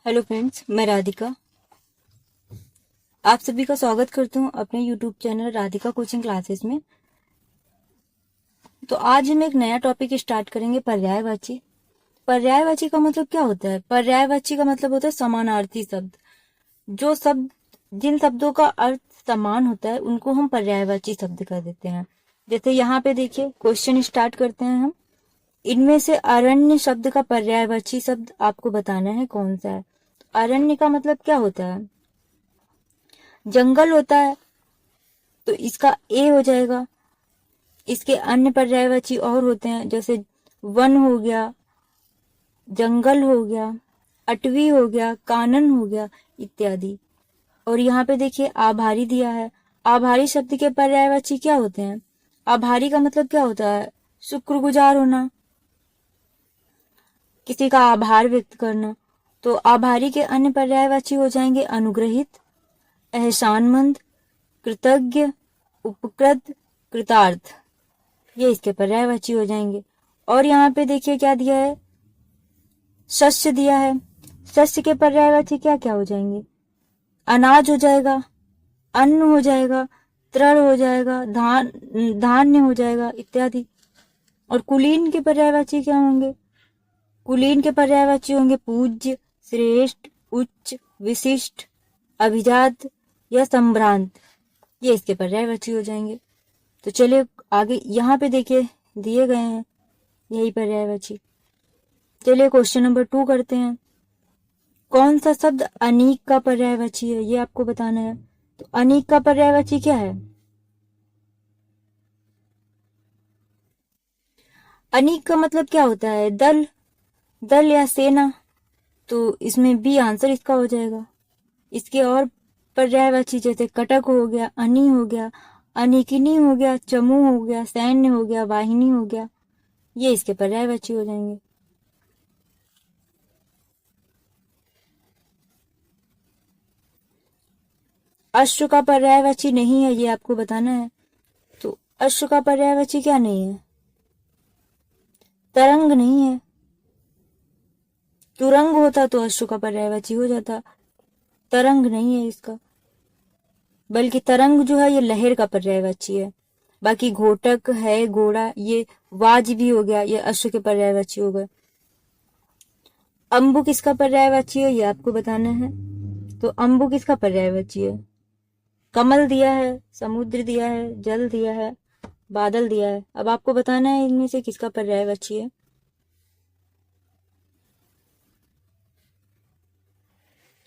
Hello friends, मैं राधिका। आप सभी का स्वागत करती हूँ अपने YouTube channel Radhika coaching classes में। तो आज हम एक नया टॉपिक स्टार्ट करेंगे, पर्यायवाची। पर्यायवाची का मतलब क्या होता है? पर्यायवाची का मतलब होता है समानार्थी शब्द। जो शब्द जिन शब्दों का अर्थ समान होता है उनको हम पर्यायवाची शब्द कह देते हैं। जैसे यहाँ पे देखिए, क्वेश्चन स्टार्ट करते हैं हम। इनमें से अरण्य शब्द का पर्यायवाची शब्द आपको बताना है कौन सा है। अरण्य का मतलब क्या होता है? जंगल होता है, तो इसका ए हो जाएगा। इसके अन्य पर्यायवाची और होते हैं, जैसे वन हो गया, जंगल हो गया, अटवी हो गया, कानन हो गया, इत्यादि। और यहाँ पे देखिए आभारी दिया है। आभारी शब्द के पर्यायवाची क्या होते हैं? आभारी का मतलब क्या होता है? शुक्रगुजार होना, किसी का आभार व्यक्त करना। तो आभारी के अन्य पर्यायवाची हो जाएंगे अनुग्रहित, एहसानमंद, कृतज्ञ, उपकृत, कृतार्थ। ये इसके पर्यायवाची हो जाएंगे। और यहाँ पे देखिए क्या दिया है, शस्य दिया है। शस्य के पर्यायवाची क्या क्या हो जाएंगे? अनाज हो जाएगा, अन्न हो जाएगा, तृण हो जाएगा, धान्य हो जाएगा, इत्यादि। और कुलीन के पर्यायवाची क्या होंगे? कुलीन के पर्यायवाची होंगे पूज्य, श्रेष्ठ, उच्च, विशिष्ट, अभिजात या संभ्रांत। ये इसके पर्यायवाची हो जाएंगे। तो चलिए आगे, यहाँ पे देखिए दिए गए हैं यही पर्यायवाची। चलिए क्वेश्चन नंबर 2 करते हैं। कौन सा शब्द अनीक का पर्यायवाची है, ये आपको बताना है। तो अनीक का पर्यायवाची क्या है? अनीक का मतलब क्या होता है? दल, दल या सेना। तो इसमें बी आंसर इसका हो जाएगा। इसके और पर्यायवाची जैसे कटक हो गया, अनी हो गया, अनिकिनी हो गया, चमू हो गया, सैन्य हो गया, वाहिनी हो गया। ये इसके पर्यायवाची हो जाएंगे। अश्व का पर्यायवाची नहीं है, ये आपको बताना है। तो अश्व का पर्यायवाची क्या नहीं है? तरंग नहीं है। तुरंग होता तो अश्व का पर्यायवाची हो जाता। तरंग नहीं है इसका, बल्कि तरंग जो है ये लहर का पर्यायवाची है। बाकी घोटक है, घोड़ा, ये वाज भी हो गया, ये अश्व के पर्यायवाची हो गए। अम्बु किसका पर्यायवाची है, ये आपको बताना है। तो अम्बु किसका पर्यायवाची है? कमल दिया है, समुद्र दिया है, जल दिया है, बादल दिया है। अब आपको बताना है इनमें से किसका पर्यायवाची है।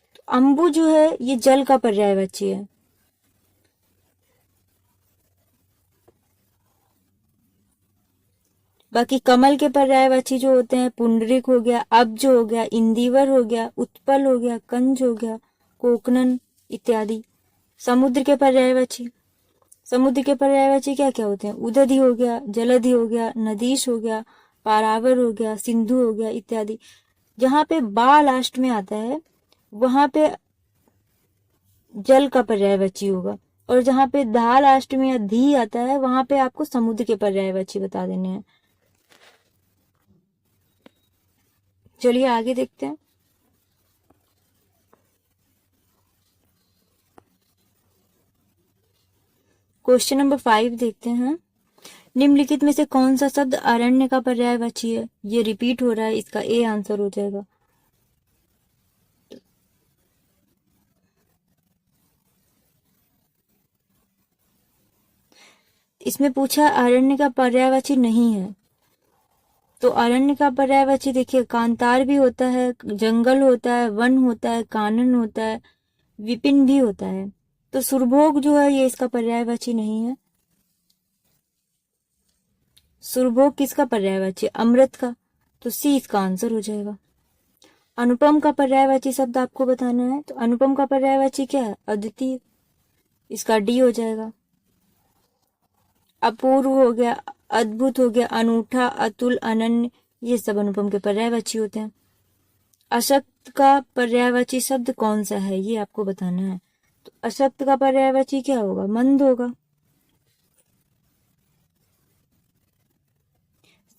तो अम्बु जो है ये जल का पर्यायवाची है। बाकी कमल के पर्यायवाची जो होते हैं, पुंडरिक हो गया, अब्ज हो गया, इंदिवर हो गया, उत्पल हो गया, कंज हो गया, कोकनन, इत्यादि। समुद्र के पर्यायवाची, समुद्र के पर्यायवाची क्या क्या होते हैं? उदधि हो गया, जलधि हो गया, नदीश हो गया, पारावर हो गया, सिंधु हो गया, इत्यादि। जहां पे बा लास्ट में आता है वहां पे जल का पर्यायवाची होगा, और जहां पे धा लास्ट में या धी आता है वहां पे आपको समुद्र के पर्यायवाची बता देने हैं। चलिए आगे देखते हैं। क्वेश्चन नंबर 5 देखते हैं। निम्नलिखित में से कौन सा शब्द अरण्य का पर्यायवाची है? ये रिपीट हो रहा है, इसका ए आंसर हो जाएगा। इसमें पूछा अरण्य का पर्यायवाची नहीं है, तो अरण्य का पर्यायवाची देखिए कांतार भी होता है, जंगल होता है, वन होता है, कानन होता है, विपिन भी होता है। तो सुरभोग जो है ये इसका पर्यायवाची नहीं है। सुरभोग किसका पर्यायवाची? अमृत का। तो सी इसका आंसर हो जाएगा। अनुपम का पर्यायवाची शब्द आपको बताना है। तो अनुपम का पर्यायवाची क्या है? अद्वितीय। इसका डी हो जाएगा। अपूर्व हो गया, अद्भुत हो गया, अनूठा, अतुल, अनन्य, ये सब अनुपम के पर्यायवाची होते हैं। अशक्त का पर्यायवाची शब्द कौन सा है, ये आपको बताना है। तो अशक्त का पर्यायवाची क्या होगा? मंद होगा।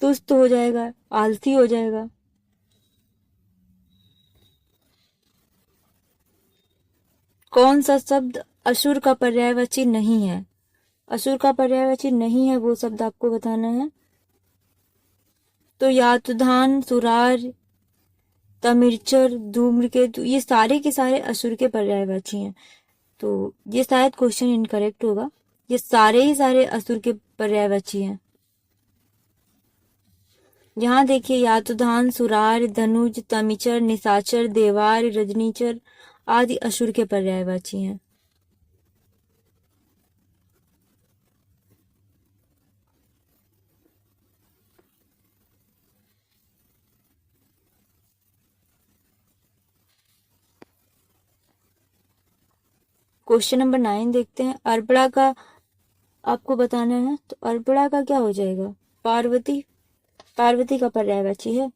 सुस्त हो जाएगा, आलसी हो जाएगा। कौन सा शब्द असुर का पर्यायवाची नहीं है? असुर का पर्यायवाची नहीं है वो शब्द आपको बताना है। तो यातुधान, सुरार, तमिरचर, धूम्रकेतु, ये सारे के सारे असुर के पर्यायवाची हैं। तो ये शायद क्वेश्चन इनकरेक्ट होगा। ये सारे ही सारे असुर के पर्यायवाची हैं। यहाँ देखिए, यातुधान, सुरार, धनुज, तमिचर, निशाचर, देवार, रजनीचर आदि असुर के पर्यायवाची हैं। क्वेश्चन नंबर 9 देखते हैं। अर्पणा का आपको बताना है। तो अर्पणा का क्या हो जाएगा? पार्वती। पार्वती का पर्यायवाची है।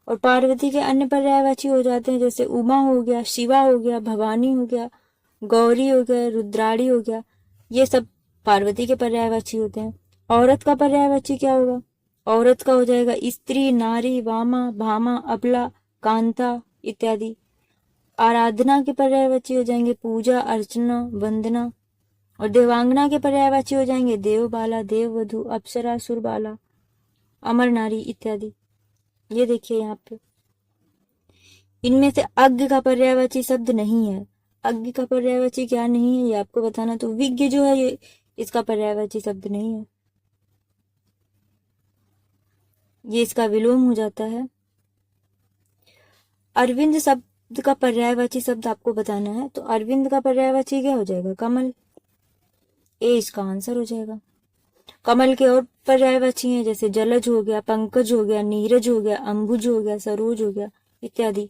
और पार्वती के अन्य पर्यायवाची हो जाते हैं, जैसे उमा हो गया, शिवा हो गया, भवानी हो गया, गौरी हो गया, रुद्राणी हो गया। ये सब पार्वती के पर्यायवाची होते हैं। औरत का पर्यायवाची क्या होगा? औरत का हो जाएगा स्त्री, नारी, वामा, भामा, अबला, कांता इत्यादि। आराधना के पर्यायवाची हो जाएंगे पूजा, अर्चना, वंदना। और देवांगना के पर्यायवाची हो जाएंगे देवबाला, देववधु, अप्सरा, सुरबाला, अमर नारी इत्यादि। ये देखिए यहाँ पे, इनमें से अज्ञ का पर्यायवाची शब्द नहीं है। अज्ञ का पर्यायवाची क्या नहीं है ये आपको बताना। तो विज्ञ जो है ये इसका पर्यायवाची शब्द नहीं है, ये इसका विलोम हो जाता है। अरविंद शब्द का पर्यायवाची शब्द आपको बताना है। तो अरविंद का पर्यायवाची क्या हो जाएगा? कमल। ए इसका आंसर हो जाएगा। कमल के और पर्यायवाची हैं, जैसे जलज हो गया, पंकज हो गया, नीरज हो गया, अंबुज हो गया, सरोज हो गया इत्यादि।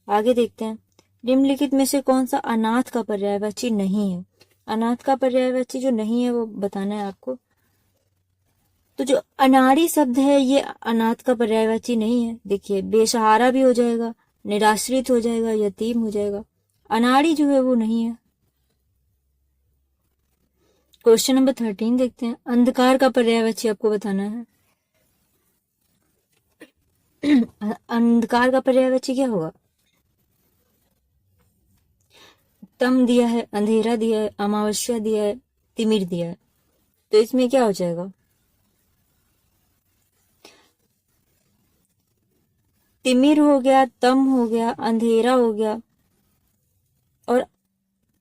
आगे देखते हैं, निम्नलिखित में से कौन सा अनाथ का पर्यायवाची नहीं है? अनाथ का पर्यायवाची जो नहीं है वो बताना है आपको। तो जो अनाड़ी शब्द है ये अनाथ का पर्यायवाची नहीं है। देखिए, बेसहारा भी हो जाएगा, निराश्रित हो जाएगा, यतीम हो जाएगा। अनाड़ी जो है वो नहीं है। क्वेश्चन नंबर 13 देखते हैं। अंधकार का पर्यायवाची आपको बताना है। अंधकार का पर्यायवाची क्या होगा? तम दिया है, अंधेरा दिया है, अमावस्या दिया है, तिमिर दिया है। तो इसमें क्या हो जाएगा? तिमिर हो गया, तम हो गया, अंधेरा हो गया और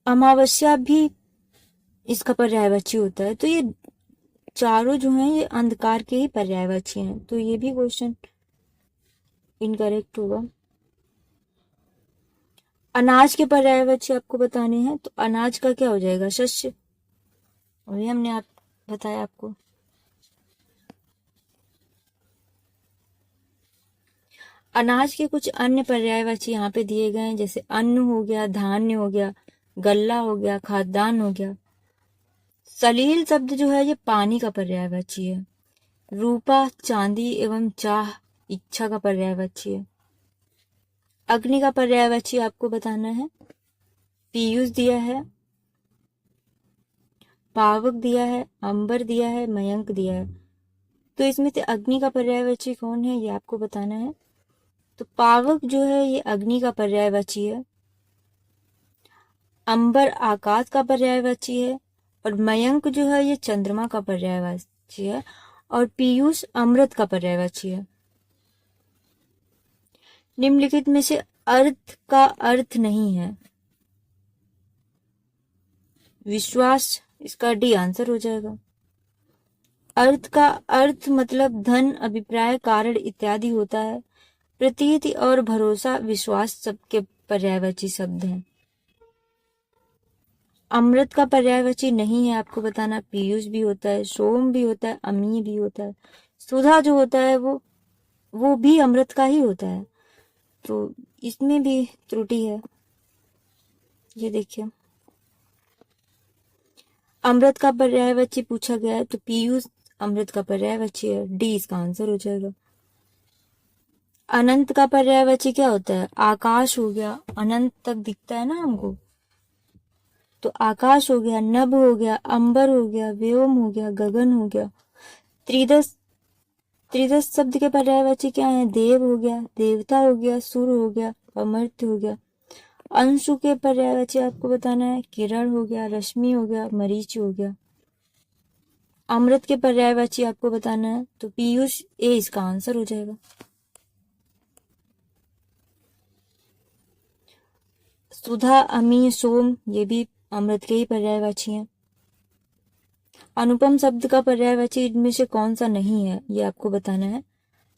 अमावस्या भी इसका पर्यायवाची होता है। तो ये चारों जो हैं ये अंधकार के ही पर्यायवाची हैं। तो ये भी क्वेश्चन इनकरेक्ट होगा। अनाज के पर्यायवाची आपको बताने हैं। तो अनाज का क्या हो जाएगा? शस्य। और ये हमने बताया आपको। अनाज के कुछ अन्य पर्यायवाची यहाँ पे दिए गए हैं, जैसे अन्न हो गया, धान्य हो गया, गल्ला हो गया, खाद्यान्न हो गया। सलील शब्द जो है ये पानी का पर्यायवाची है। रूपा, चांदी एवं चाह इच्छा का पर्यायवाची है। अग्नि का पर्यायवाची आपको बताना है। पीयूष दिया है, पावक दिया है, अंबर दिया है, मयंक दिया है। तो इसमें से अग्नि का पर्यायवाची कौन है ये आपको बताना है। तो पावक जो है ये अग्नि का पर्यायवाची है। अंबर आकाश का पर्यायवाची है। और मयंक जो है ये चंद्रमा का पर्यायवाची है। और पीयूष अमृत का पर्यायवाची है। निम्नलिखित में से अर्थ का अर्थ नहीं है। विश्वास, इसका डी आंसर हो जाएगा। अर्थ का अर्थ मतलब धन, अभिप्राय, कारण इत्यादि होता है। प्रतीति और भरोसा, विश्वास सबके पर्यायवाची शब्द हैं। अमृत का पर्यायवाची नहीं है आपको बताना। पीयूष भी होता है, सोम भी होता है, अमी भी होता है। सुधा जो होता है वो भी अमृत का ही होता है। तो इसमें भी त्रुटि है। ये देखिए, अमृत का पर्यायवाची पूछा गया है तो पीयूष अमृत का पर्यायवाची है। डी इसका आंसर हो जाएगा। अनंत का पर्यायवाची क्या होता है? आकाश हो गया, अनंत तक दिखता है ना हमको। तो आकाश हो गया, नभ हो गया, अंबर हो गया, व्योम हो गया, गगन हो गया। त्रिदश त्रिदश शब्द के पर्यायवाची क्या है? देव हो गया, देवता हो गया, सुर हो गया, अमर्त्य हो गया। अंशु के पर्यायवाची आपको बताना है। किरण हो गया, रश्मि हो गया, मरीच हो गया। अमृत के पर्यायवाची आपको बताना है, तो पीयूष, ए इसका आंसर हो जाएगा। सुधा, अमी, सोम, ये भी अमृत के ही पर्यायवाची हैं। अनुपम शब्द का पर्यायवाची इनमें से कौन सा नहीं है, ये आपको बताना है।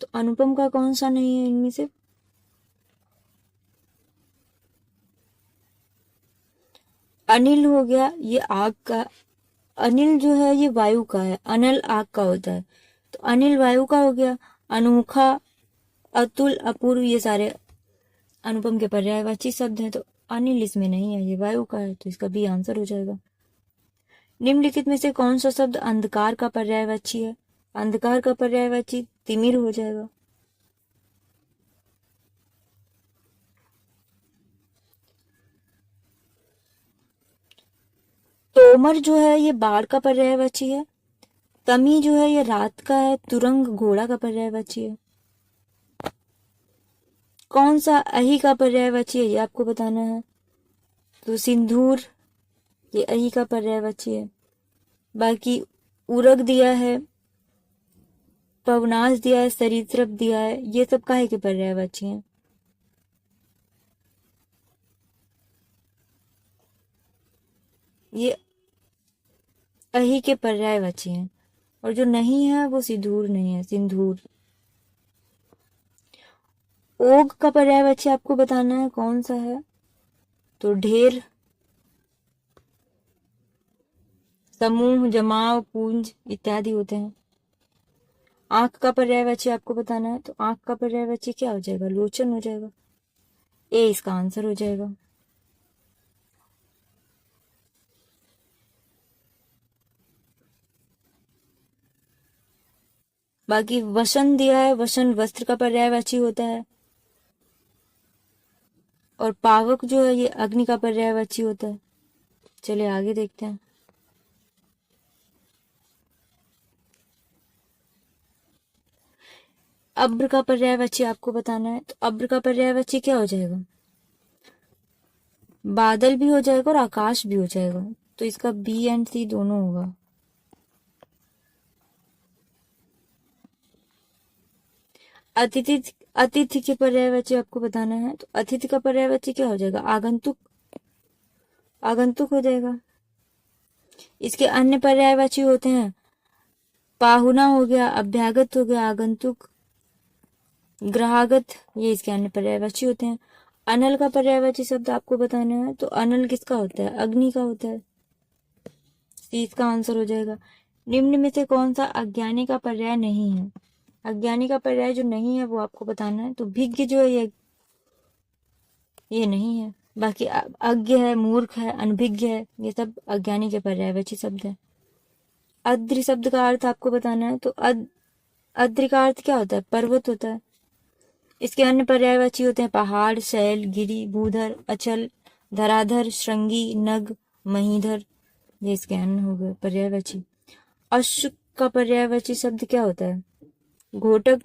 तो अनुपम का कौन सा नहीं है इनमें से? अनिल हो गया, ये आग का। अनिल जो है ये वायु का है, अनल आग का होता है। तो अनिल वायु का हो गया। अनोखा, अतुल, अपूर्व, ये सारे अनुपम के पर्यायवाची शब्द हैं। तो अनिल इसमें नहीं है, ये वायु का है, तो इसका बी आंसर हो जाएगा। निम्नलिखित में से कौन सा शब्द अंधकार का पर्यायवाची है? अंधकार का पर्यायवाची तिमिर हो जाएगा। तोमर जो है ये बाढ़ का पर्यायवाची है। तमी जो है ये रात का है। तुरंग घोड़ा का पर्यायवाची है। कौन सा अहि का पर्यायवाची है, ये आपको बताना है। तो सिंदूर, ये अहि का पर्यायवाची है। बाकी उरग दिया है, पवनाश दिया है, सरीसृप दिया है, ये सब काहे के पर्यायवाची हैं? ये अहि के पर्यायवाची हैं। और जो नहीं है वो सिंदूर नहीं है, सिंदूर। ओग का पर्यायवाची आपको बताना है कौन सा है। तो ढेर, समूह, जमाव, पूंज इत्यादि होते हैं। आंख का पर्यायवाची आपको बताना है, तो आंख का पर्यायवाची क्या हो जाएगा? लोचन हो जाएगा। ए इसका आंसर हो जाएगा। बाकी वसन दिया है, वसन वस्त्र का पर्यायवाची होता है। और पावक जो है ये अग्नि का पर्यायवाची होता है। चलिए आगे देखते हैं। अब्र का पर्यायवाची आपको बताना है, तो अब्र का पर्यायवाची क्या हो जाएगा? बादल भी हो जाएगा और आकाश भी हो जाएगा। तो इसका बी एंड सी दोनों होगा। अतिथि, अतिथि के पर्यायवाची आपको बताना है, तो अतिथि का पर्यायवाची क्या हो जाएगा? आगंतुक, आगंतुक हो जाएगा। इसके अन्य पर्यायवाची होते हैं, पाहुना हो गया, अभ्यागत हो गया, आगंतुक, ग्रहागत, ये इसके अन्य पर्यायवाची होते हैं। अनल का पर्यायवाची शब्द आपको बताना है, तो अनल किसका होता है? अग्नि का होता है। सी इसका आंसर हो जाएगा। निम्न में से कौन सा अज्ञानी का पर्याय नहीं है? अज्ञानी का पर्याय जो नहीं है वो आपको बताना है। तो भिज्ञ जो है ये नहीं है। बाकी अज्ञ है, मूर्ख है, अनभिज्ञ है, ये सब अज्ञानी के पर्यायवाची शब्द है। अद्रि शब्द का अर्थ आपको बताना है, तो अद्रि का अर्थ क्या होता है? पर्वत होता है। इसके अन्य पर्यायवाची होते हैं पहाड़, शैल, गिरी, भूधर, अचल, धराधर, श्रृंगी, नग, महीधर, ये इसके अन्य हो गए पर्यायवाची। अश्व का पर्यायवाची शब्द क्या होता है? घोटक,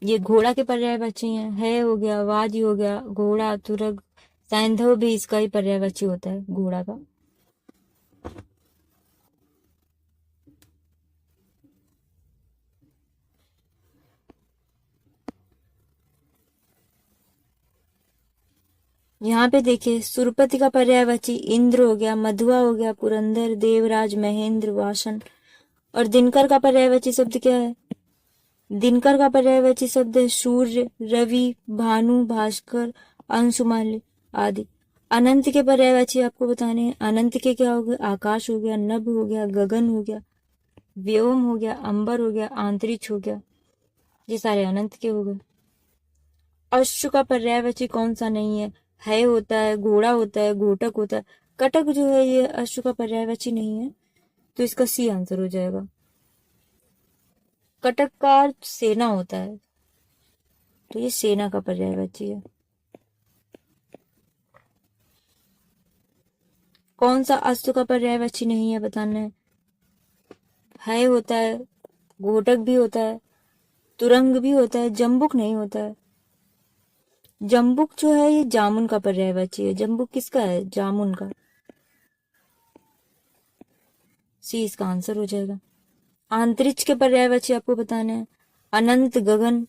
ये घोड़ा के पर्यायवाची हैं। है हो गया, वादी हो गया, घोड़ा, तुरग, सैंधव भी इसका ही पर्यायवाची होता है, घोड़ा का। यहाँ पे देखिए, सुरपति का पर्यायवाची इंद्र हो गया, मधुआ हो गया, पुरंदर, देवराज, महेंद्र, वासन। और दिनकर का पर्यायवाची शब्द क्या है? दिनकर का पर्यायवाची शब्द है सूर्य, रवि, भानु, भास्कर, अंशुमान आदि। अनंत के पर्यायवाची आपको बताने हैं। अनंत के क्या हो गए? आकाश हो गया, नभ हो गया, गगन हो गया, व्योम हो गया, अंबर हो गया, अंतरिक्ष हो गया, ये सारे अनंत के हो गए। अश्व का पर्यायवाची कौन सा नहीं है होता है, घोड़ा होता है, घोटक होता है। कटक जो है ये अश्व का पर्यायवाची नहीं है, तो इसका सी आंसर हो जाएगा। कटक का अर्थ सेना होता है, तो ये सेना का पर्यायवाची है। कौन सा अश्व का पर्यायवाची नहीं है बताना है। होता है, घोटक भी होता है, तुरंग भी होता है, जम्बुक नहीं होता है। जम्बुक जो है ये जामुन का पर्यायवाची है। जम्बुक किसका है? जामुन का। सी इसका आंसर हो जाएगा। अंतरिक्ष के पर्यायवाची आपको बताने हैं। अनंत, गगन,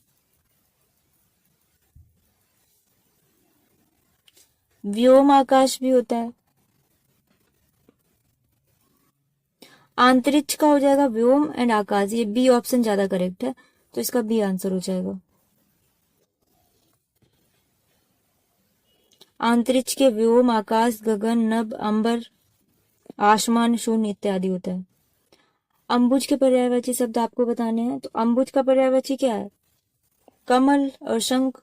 व्योम, आकाश भी होता है। अंतरिक्ष का हो जाएगा व्योम एंड आकाश। ये बी ऑप्शन ज्यादा करेक्ट है, तो इसका बी आंसर हो जाएगा। अंतरिक्ष के व्योम, आकाश, गगन, नभ, अंबर, आसमान, शून्य इत्यादि होता है। अम्बुज के पर्यायवाची शब्द आपको बताने हैं। तो अम्बुज का पर्यायवाची क्या है? कमल और शंख।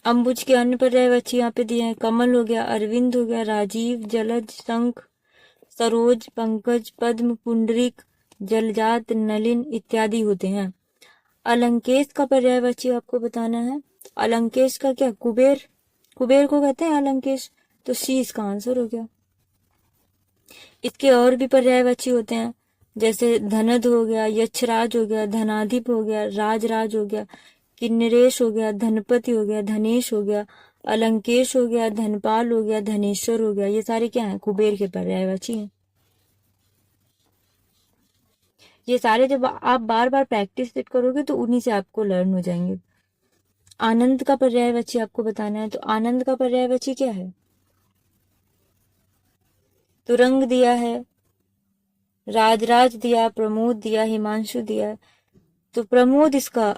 अम्बुज के अन्य पर्यायवाची यहाँ पे दिए हैं। कमल हो गया, अरविंद हो गया, राजीव, जलज, शंख, सरोज, पंकज, पद्म, पुंडरीक, जलजात, नलिन इत्यादि होते हैं। अलंकेश का पर्यायवाची आपको बताना है। अलंकेश का क्या? कुबेर। कुबेर को कहते हैं अलंकेश, तो सी इसका आंसर हो गया। इसके और भी पर्यायवाची होते हैं, जैसे धनद हो गया, यक्षराज हो गया, धनाधिप हो गया, राजराज हो गया, किन्नरेश हो गया, धनपति हो गया, धनेश हो गया, अलंकेश हो गया, धनपाल हो गया, धनेश्वर हो गया। ये सारे क्या हैं? कुबेर के पर्यायवाची हैं। ये सारे जब आप बार बार प्रैक्टिस करोगे तो उन्हीं से आपको लर्न हो जाएंगे। आनंद का पर्यायवाची आपको बताना है। तो आनंद का पर्यायवाची क्या है? तुरंग दिया है, राजराज दिया, प्रमोद दिया, हिमांशु दिया, तो प्रमोद इसका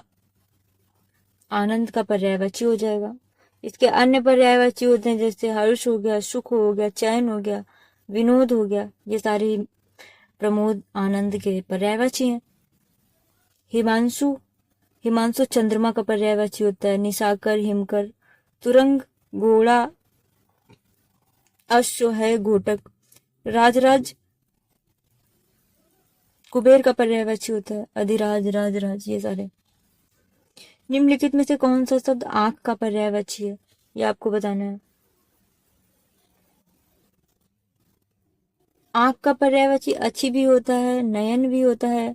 आनंद का पर्यायवाची हो जाएगा। इसके अन्य पर्यायवाची होते हैं, जैसे हर्ष हो गया, सुख हो गया, चैन हो गया, विनोद हो गया। ये सारे प्रमोद आनंद के पर्यायवाची हैं। हिमांशु, हिमांशु चंद्रमा का पर्यायवाची होता है। निशाकर, हिमकर, तुरंग, घोड़ा, अश्व है, घोटक। राजराज कुबेर का पर्यायवाची होता है। अधिराज, राजराज, ये सारे। निम्नलिखित में से कौन सा शब्द आंख का पर्यायवाची है? ये आपको बताना है। आंख का पर्यायवाची अच्छी भी होता है, नयन भी होता है,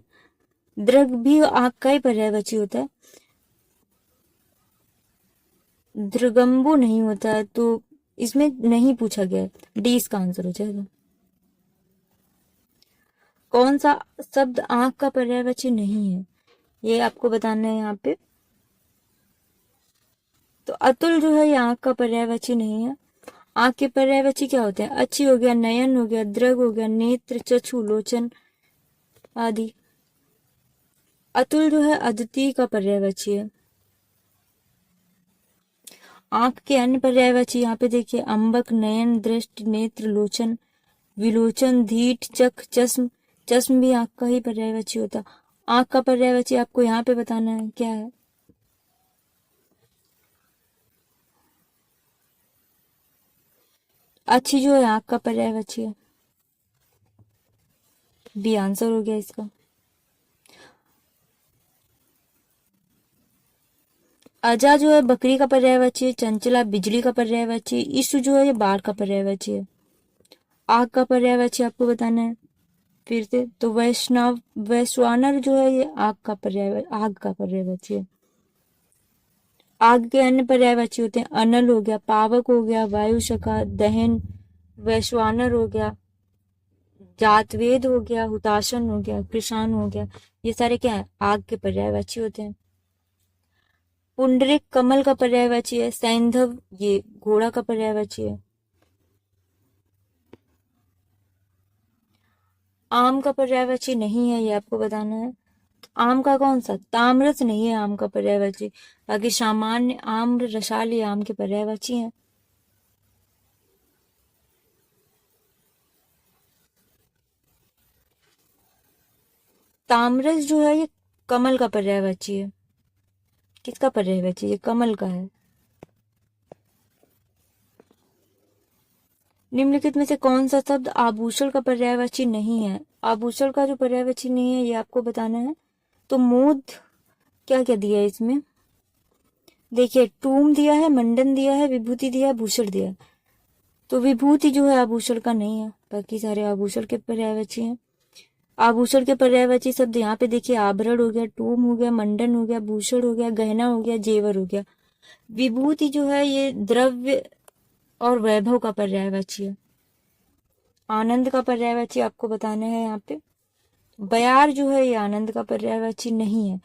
दृग भी आंख का ही पर्यायवाची होता है, दृगंबु नहीं होता है, तो इसमें नहीं पूछा गया। डी इसका आंसर हो जाएगा। कौन सा शब्द आंख का पर्यायवाची नहीं है, ये आपको बताना है यहाँ पे। तो अतुल जो है ये आंख का पर्यायवाची नहीं है। आंख के पर्यायवाची क्या होते हैं? अच्छी हो गया, नयन हो गया, दृग हो गया, नेत्र, चक्षु, लोचन आदि। अतुल जो है अद्वितीय का पर्यायवाची है। आंख के अन्य पर्यायवाची यहाँ पे देखिए, अंबक, नयन, दृष्टि, नेत्र, लोचन, विलोचन, धीट, चख, चश्म। चश्म भी आंख का ही पर्यायवाची होता है। आंख का पर्यायवाची आपको यहाँ पे बताना है, क्या है? अच्छी जो है आंख का पर्यायवाची है। बी आंसर हो गया इसका। अजा जो है बकरी का पर्यायवाची है। चंचला बिजली का पर्यायवाची है। ईशु जो है ये बाढ़ का पर्यायवाची है। आग का पर्यायवाची आपको बताना है फिर से। तो वैष्णव, वैश्वानर जो है ये आग का पर्यायवाची है। आग के अन्य पर्यायवाची होते हैं, अनल हो गया, पावक हो गया, वायुशका, दहन, वैश्वानर हो गया, जातवेद हो गया, हुताशन हो गया, कृषाण हो गया। ये सारे क्या है? आग के पर्यायवाची होते हैं। पुंडरिक कमल का पर्यायवाची है। सैंधव ये घोड़ा का पर्यायवाची है। आम का पर्यायवाची नहीं है, ये आपको बताना है। आम का कौन सा? ताम्रस नहीं है आम का पर्यायवाची। बाकी सामान्य, आम्र, रसाली आम के पर्यायवाची हैं। ताम्रस जो है ये कमल का पर्यायवाची है। किसका पर्यायवाची? ये कमल का है। निम्नलिखित में से कौन सा शब्द आभूषण का पर्यायवाची नहीं है? आभूषण का जो पर्यायवाची नहीं है ये आपको बताना है। तो मोद, क्या क्या दिया है इसमें? देखिए, टूम दिया है, मंडन दिया है, विभूति दिया है, भूषण दिया है। तो विभूति जो है आभूषण का नहीं है, बाकी सारे आभूषण के पर्यायवाची हैं। आभूषण के पर्यायवाची शब्द यहाँ पे देखिए, आभरण हो गया, टूम हो गया, मंडन हो गया, भूषण हो गया, गहना हो गया, जेवर हो गया। विभूति जो है ये द्रव्य और वैभव का पर्यायवाची है। आनंद का पर्यायवाची आपको बताना है यहाँ पे। बयार जो है ये आनंद का पर्यायवाची नहीं है,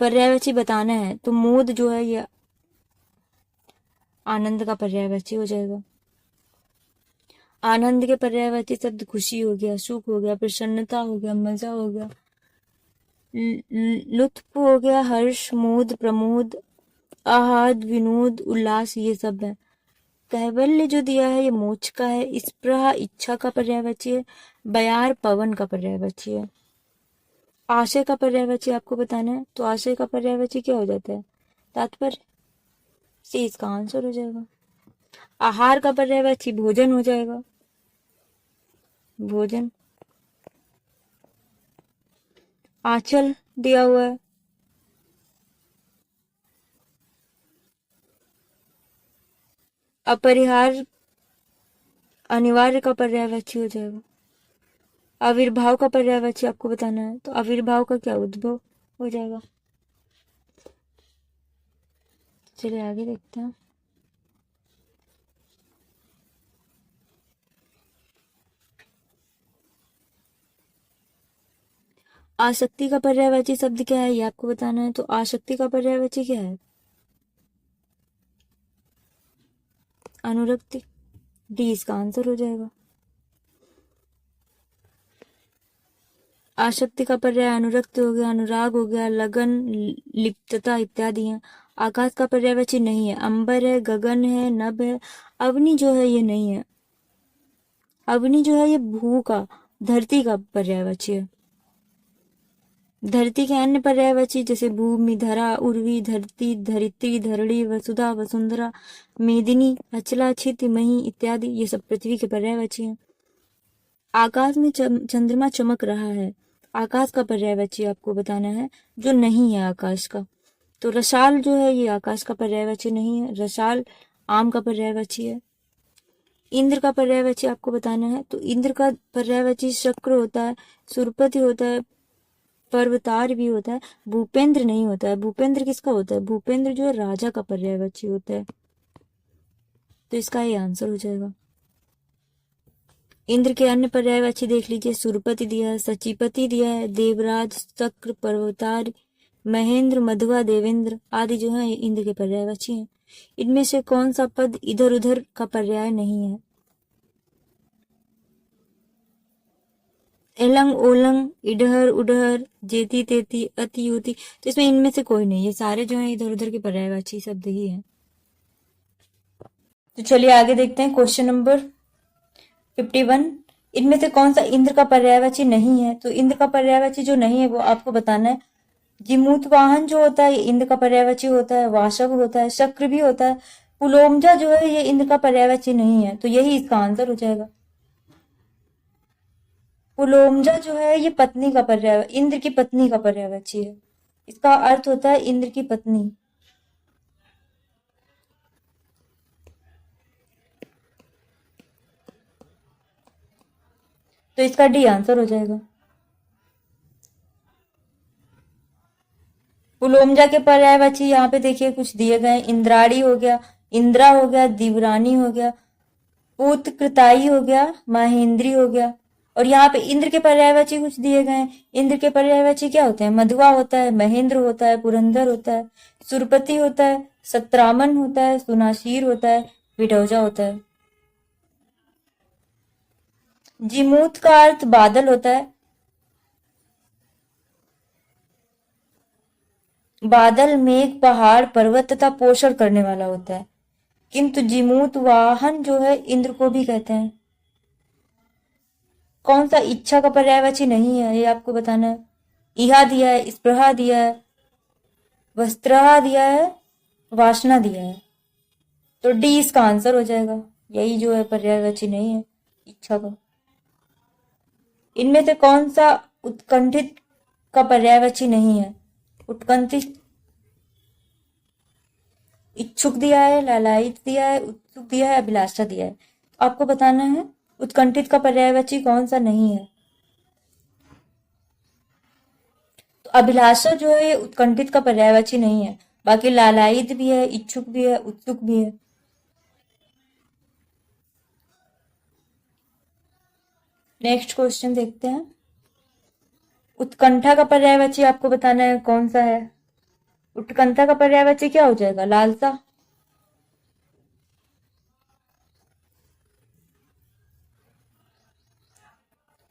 पर्यायवाची बताना है तो मोद जो है ये आनंद का पर्यायवाची हो जाएगा। आनंद के पर्यायवाची शब्द खुशी हो गया, सुख हो गया, प्रसन्नता हो गया, मजा हो गया, लुत्फ हो गया, हर्ष, मोद, प्रमोद, आहद, विनोद, उल्लास, ये सब है। कैवल्य जो दिया है ये मोक्ष का है। स्पृहा इच्छा का पर्यायवाची है। बयार पवन का पर्यायवाची है। आशय का पर्यायवाची आपको बताना है तो आशय का पर्यायवाची क्या हो जाता है? तात्पर्य से इसका आंसर हो जाएगा। आहार का पर्यायवाची भोजन हो जाएगा, भोजन। आंचल दिया हुआ है, अपरिहार्य अनिवार्य का पर्यायवाची हो जाएगा। आविर्भाव का पर्यायवाची आपको बताना है तो आविर्भाव का क्या? उद्भव हो जाएगा। चलिए आगे देखते हैं। आसक्ति का पर्यायवाची शब्द क्या है ये आपको बताना है तो आसक्ति का पर्यायवाची क्या है? अनुरक्ति। डी इसका आंसर हो जाएगा। आसक्ति का पर्याय अनुरक्त हो गया, अनुराग हो गया, लगन, लिप्तता इत्यादि है। आकाश का पर्यायवाची नहीं है। अंबर है, गगन है, नभ है। अग्नि जो है ये नहीं है। अग्नि जो है ये भू का, धरती का पर्यायवाची है। धरती के अन्य पर्यायवाची जैसे भूमि, धरा, उर्वी, धरती, धरित्री, धरणी, वसुधा, वसुंधरा, मेदिनी, अचला, क्षिति, मही इत्यादि ये सब पृथ्वी के पर्यायवाची हैं। आकाश में चंद्रमा चमक रहा है, आकाश का पर्यायवाची आपको बताना है जो नहीं है आकाश का। तो रसाल जो है ये आकाश का पर्यायवाची नहीं है, रसाल आम का पर्यायवाची है। इंद्र का पर्यायवाची आपको बताना है तो इंद्र का पर्यायवाची शक्र होता है, सुरपति होता है, पर्वतार भी होता है, भूपेंद्र नहीं होता है। भूपेंद्र किसका होता है? भूपेंद्र जो है राजा का पर्यायवाची होता है। तो इसका ये आंसर हो जाएगा। इंद्र के अन्य पर्यायवाची देख लीजिए, सुरपति दिया है, सचिपति दिया है, देवराज, शक्र, पर्वतार, महेंद्र, मधुआ, देवेंद्र आदि जो है इंद्र के पर्यायवाची हैं। इनमें से कौन सा पद इधर उधर का पर्याय नहीं है? एलंग, ओलंग, इडहर, उडहर, जेती, तेती, अति, युति, तो इसमें इनमें से कोई नहीं। ये सारे जो है इधर उधर के पर्यायवाची शब्द ही हैं। तो चलिए आगे देखते हैं क्वेश्चन नंबर 51। इनमें से कौन सा इंद्र का पर्यायवाची नहीं है? तो इंद्र का पर्यायवाची जो नहीं है वो आपको बताना है। जिमूत वाहन जो होता है ये इंद्र का पर्यायवाची होता है, वाशव होता है, शक्र भी होता है। पुलोमजा जो है ये इंद्र का पर्यायवाची नहीं है, तो यही इसका आंसर हो जाएगा। पुलोमजा जो है ये पत्नी का पर्याय, इंद्र की पत्नी का पर्यायवाची है। इसका अर्थ होता है इंद्र की पत्नी। तो इसका डी आंसर हो जाएगा। पुलोमजा के पर्यायवाची यहाँ पे देखिए कुछ दिए गए। इंद्राणी हो गया, इंद्रा हो गया, दिवरानी हो गया, उत्कृताई हो गया, महेंद्री हो गया। और यहाँ पे इंद्र के पर्यायवाची कुछ दिए गए। इंद्र के पर्यायवाची क्या होते हैं? मधुआ होता है, महेंद्र होता है, पुरंदर होता है, सुरपति होता है, सत्रामन होता है, सुनाशीर होता है, विडौजा होता है। जिमूत का अर्थ बादल होता है। बादल, मेघ, पहाड़, पर्वत तथा पोषण करने वाला होता है। किंतु जिमूत वाहन जो है इंद्र को भी कहते हैं। कौन सा इच्छा का पर्यायवाची नहीं है ये आपको बताना है। इहा दिया है, स्पृहा दिया है, वस्त्रहा दिया है, वासना दिया है। तो डी इसका आंसर हो जाएगा। यही जो है पर्यायवाची नहीं है इच्छा का। इनमें से कौन सा उत्कंठित का पर्यायवाची नहीं है? उत्कंठित, इच्छुक दिया है, लालायित दिया है, उत्सुक दिया है, अभिलाषा दिया है। आपको बताना है उत्कंठित का पर्यायवाची कौन सा नहीं है। तो अभिलाषा जो है ये उत्कंठित का पर्यायवाची नहीं है, बाकी लालायित भी है, इच्छुक भी है, उत्सुक भी है। नेक्स्ट क्वेश्चन देखते हैं। उत्कंठा का पर्यायवाची आपको बताना है कौन सा है। उत्कंठा का पर्यायवाची क्या हो जाएगा, लालसा।